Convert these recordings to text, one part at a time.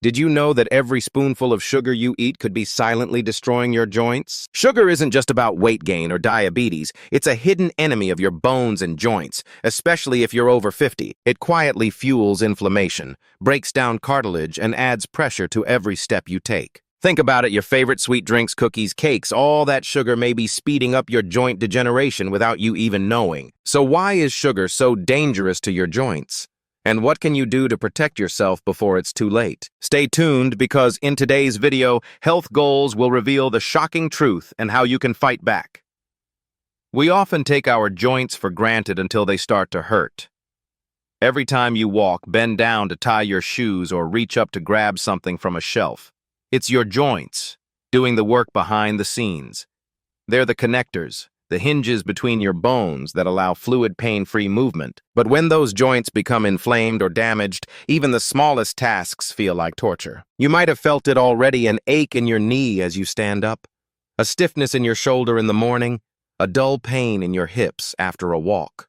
Did you know that every spoonful of sugar you eat could be silently destroying your joints? Sugar isn't just about weight gain or diabetes. It's a hidden enemy of your bones and joints, especially if you're over 50. It quietly fuels inflammation, breaks down cartilage, and adds pressure to every step you take. Think about it, your favorite sweet drinks, cookies, cakes, all that sugar may be speeding up your joint degeneration without you even knowing. So why is sugar so dangerous to your joints? And what can you do to protect yourself before it's too late? Stay tuned because in today's video, Health Goals will reveal the shocking truth and how you can fight back. We often take our joints for granted until they start to hurt. Every time you walk, bend down to tie your shoes or reach up to grab something from a shelf. It's your joints doing the work behind the scenes. They're the connectors, the hinges between your bones that allow fluid, pain-free movement. But when those joints become inflamed or damaged, even the smallest tasks feel like torture. You might have felt it already, an ache in your knee as you stand up, a stiffness in your shoulder in the morning, a dull pain in your hips after a walk.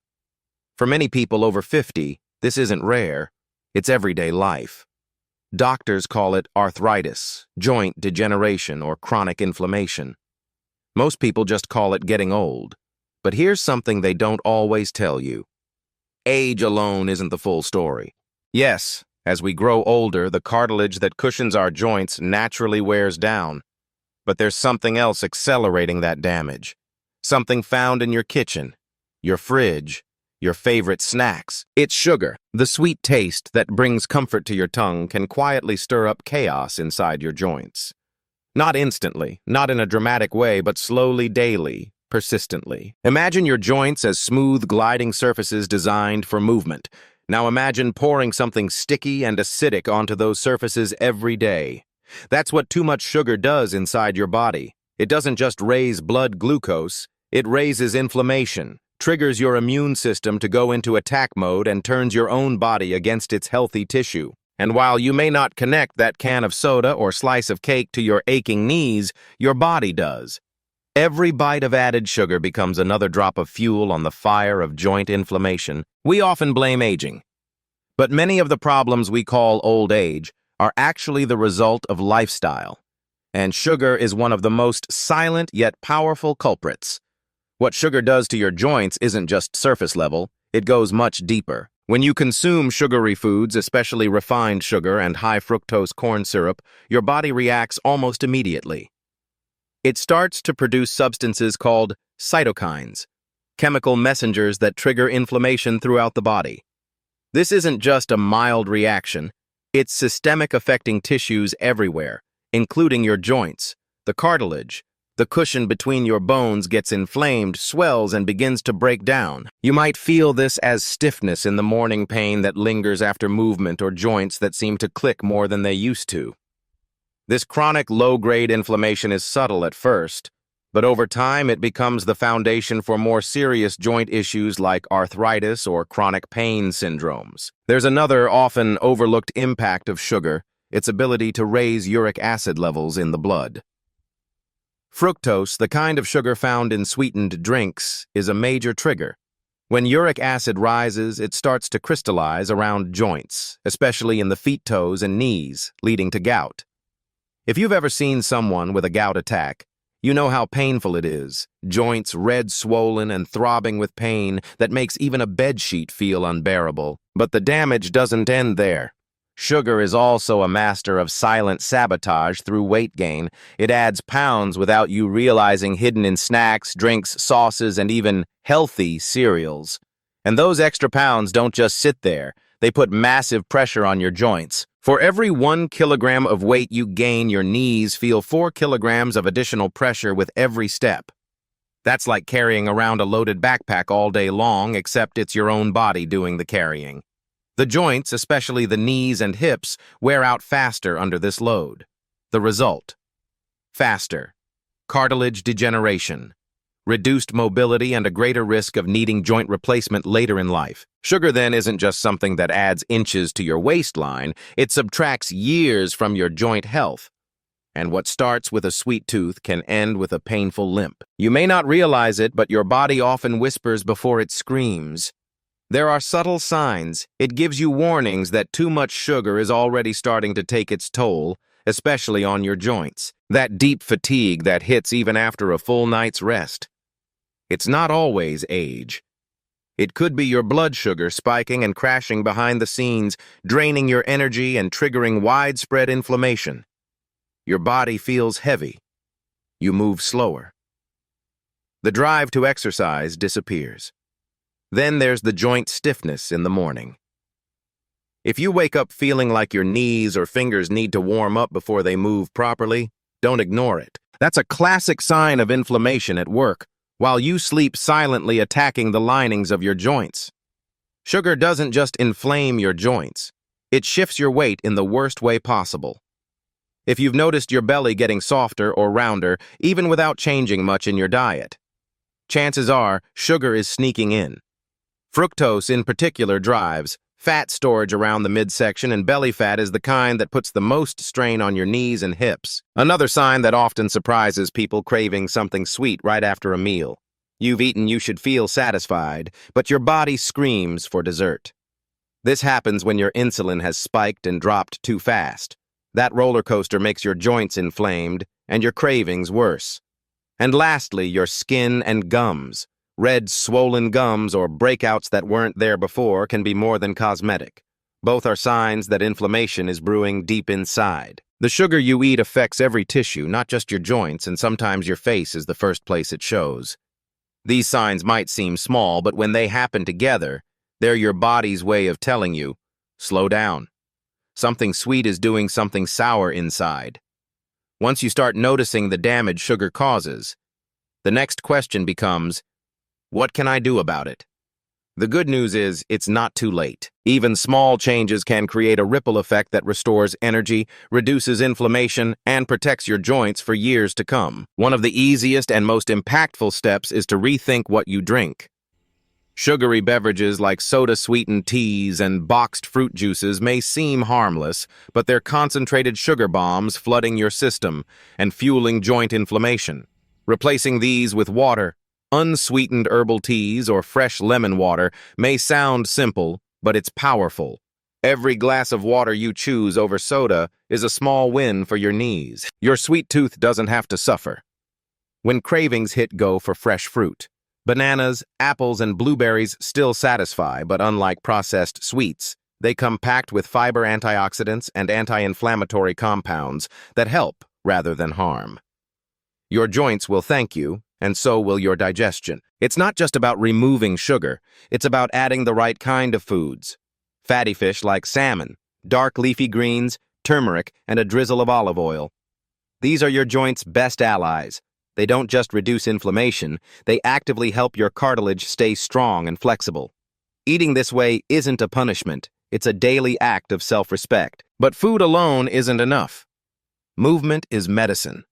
For many people over 50, this isn't rare, it's everyday life. Doctors call it arthritis, joint degeneration, or chronic inflammation. Most people just call it getting old. But here's something they don't always tell you. Age alone isn't the full story. Yes, as we grow older, the cartilage that cushions our joints naturally wears down. But there's something else accelerating that damage. Something found in your kitchen, your fridge, your favorite snacks. It's sugar. The sweet taste that brings comfort to your tongue can quietly stir up chaos inside your joints. Not instantly, not in a dramatic way, but slowly, daily, persistently. Imagine your joints as smooth, gliding surfaces designed for movement. Now imagine pouring something sticky and acidic onto those surfaces every day. That's what too much sugar does inside your body. It doesn't just raise blood glucose, it raises inflammation, triggers your immune system to go into attack mode, and turns your own body against its healthy tissue. And while you may not connect that can of soda or slice of cake to your aching knees, your body does. Every bite of added sugar becomes another drop of fuel on the fire of joint inflammation. We often blame aging. But many of the problems we call old age are actually the result of lifestyle. And sugar is one of the most silent yet powerful culprits. What sugar does to your joints isn't just surface level, it goes much deeper. When you consume sugary foods, especially refined sugar and high fructose corn syrup, your body reacts almost immediately. It starts to produce substances called cytokines, chemical messengers that trigger inflammation throughout the body. This isn't just a mild reaction, it's systemic, affecting tissues everywhere, including your joints, the cartilage. The cushion between your bones gets inflamed, swells, and begins to break down. You might feel this as stiffness in the morning, pain that lingers after movement, or joints that seem to click more than they used to. This chronic low-grade inflammation is subtle at first, but over time it becomes the foundation for more serious joint issues like arthritis or chronic pain syndromes. There's another often overlooked impact of sugar, its ability to raise uric acid levels in the blood. Fructose, the kind of sugar found in sweetened drinks, is a major trigger. When uric acid rises, it starts to crystallize around joints, especially in the feet, toes, and knees, leading to gout. If you've ever seen someone with a gout attack, you know how painful it is. Joints red, swollen, and throbbing with pain that makes even a bedsheet feel unbearable. But the damage doesn't end there. Sugar is also a master of silent sabotage through weight gain. It adds pounds without you realizing, hidden in snacks, drinks, sauces, and even healthy cereals. And those extra pounds don't just sit there. They put massive pressure on your joints. For every 1 kilogram of weight you gain, your knees feel 4 kilograms of additional pressure with every step. That's like carrying around a loaded backpack all day long, except it's your own body doing the carrying. The joints, especially the knees and hips, wear out faster under this load. The result: faster cartilage degeneration, reduced mobility, and a greater risk of needing joint replacement later in life. Sugar then isn't just something that adds inches to your waistline, it subtracts years from your joint health. And what starts with a sweet tooth can end with a painful limp. You may not realize it, but your body often whispers before it screams. There are subtle signs. It gives you warnings that too much sugar is already starting to take its toll, especially on your joints. That deep fatigue that hits even after a full night's rest. It's not always age. It could be your blood sugar spiking and crashing behind the scenes, draining your energy and triggering widespread inflammation. Your body feels heavy. You move slower. The drive to exercise disappears. Then there's the joint stiffness in the morning. If you wake up feeling like your knees or fingers need to warm up before they move properly, don't ignore it. That's a classic sign of inflammation at work, while you sleep silently attacking the linings of your joints. Sugar doesn't just inflame your joints. It shifts your weight in the worst way possible. If you've noticed your belly getting softer or rounder, even without changing much in your diet, chances are sugar is sneaking in. Fructose in particular drives fat storage around the midsection, and belly fat is the kind that puts the most strain on your knees and hips. Another sign that often surprises people craving something sweet right after a meal. You've eaten, you should feel satisfied, but your body screams for dessert. This happens when your insulin has spiked and dropped too fast. That roller coaster makes your joints inflamed and your cravings worse. And lastly, your skin and gums. Red, swollen gums or breakouts that weren't there before can be more than cosmetic. Both are signs that inflammation is brewing deep inside. The sugar you eat affects every tissue, not just your joints, and sometimes your face is the first place it shows. These signs might seem small, but when they happen together, they're your body's way of telling you, slow down. Something sweet is doing something sour inside. Once you start noticing the damage sugar causes, the next question becomes, what can I do about it? The good news is it's not too late. Even small changes can create a ripple effect that restores energy, reduces inflammation, and protects your joints for years to come. One of the easiest and most impactful steps is to rethink what you drink. Sugary beverages like soda-sweetened teas and boxed fruit juices may seem harmless, but they're concentrated sugar bombs flooding your system and fueling joint inflammation. Replacing these with water, unsweetened herbal teas, or fresh lemon water may sound simple, but it's powerful. Every glass of water you choose over soda is a small win for your knees. Your sweet tooth doesn't have to suffer. When cravings hit, go for fresh fruit. Bananas, apples, and blueberries still satisfy, but unlike processed sweets, they come packed with fiber, antioxidants, and anti-inflammatory compounds that help rather than harm. Your joints will thank you, and so will your digestion. It's not just about removing sugar, it's about adding the right kind of foods. Fatty fish like salmon, dark leafy greens, turmeric, and a drizzle of olive oil. These are your joints' best allies. They don't just reduce inflammation, they actively help your cartilage stay strong and flexible. Eating this way isn't a punishment, it's a daily act of self-respect. But food alone isn't enough. Movement is medicine.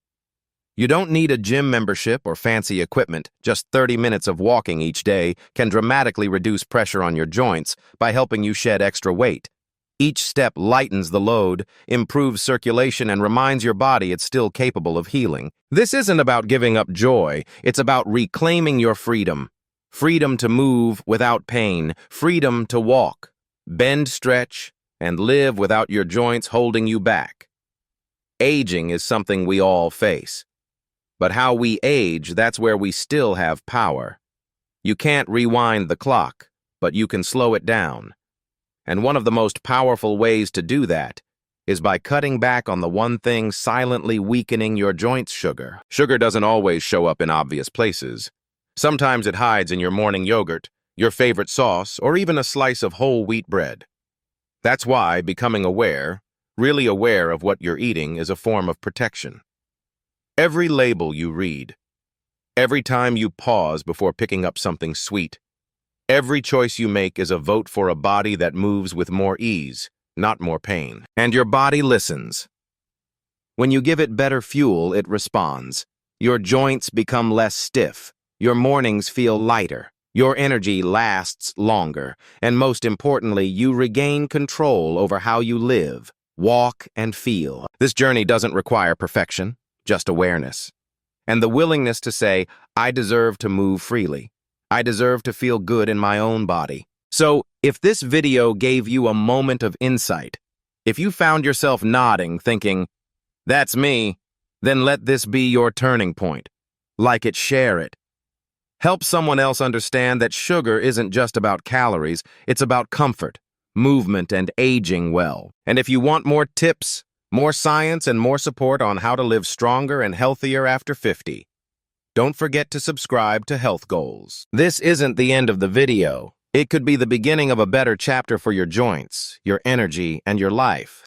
You don't need a gym membership or fancy equipment. Just 30 minutes of walking each day can dramatically reduce pressure on your joints by helping you shed extra weight. Each step lightens the load, improves circulation, and reminds your body it's still capable of healing. This isn't about giving up joy. It's about reclaiming your freedom. Freedom to move without pain. Freedom to walk, bend, stretch, and live without your joints holding you back. Aging is something we all face. But how we age, that's where we still have power. You can't rewind the clock, but you can slow it down. And one of the most powerful ways to do that is by cutting back on the one thing silently weakening your joints: sugar. Sugar doesn't always show up in obvious places. Sometimes it hides in your morning yogurt, your favorite sauce, or even a slice of whole wheat bread. That's why becoming aware, really aware of what you're eating, is a form of protection. Every label you read, every time you pause before picking up something sweet, every choice you make is a vote for a body that moves with more ease, not more pain. And your body listens. When you give it better fuel, it responds. Your joints become less stiff, your mornings feel lighter, your energy lasts longer, and most importantly, you regain control over how you live, walk, and feel. This journey doesn't require perfection, just awareness. And the willingness to say, I deserve to move freely. I deserve to feel good in my own body. So, if this video gave you a moment of insight, if you found yourself nodding, thinking, "That's me," then let this be your turning point. Like it, share it. Help someone else understand that sugar isn't just about calories, it's about comfort, movement, and aging well. And if you want more tips, more science, and more support on how to live stronger and healthier after 50, don't forget to subscribe to Health Goals. This isn't the end of the video. It could be the beginning of a better chapter for your joints, your energy, and your life.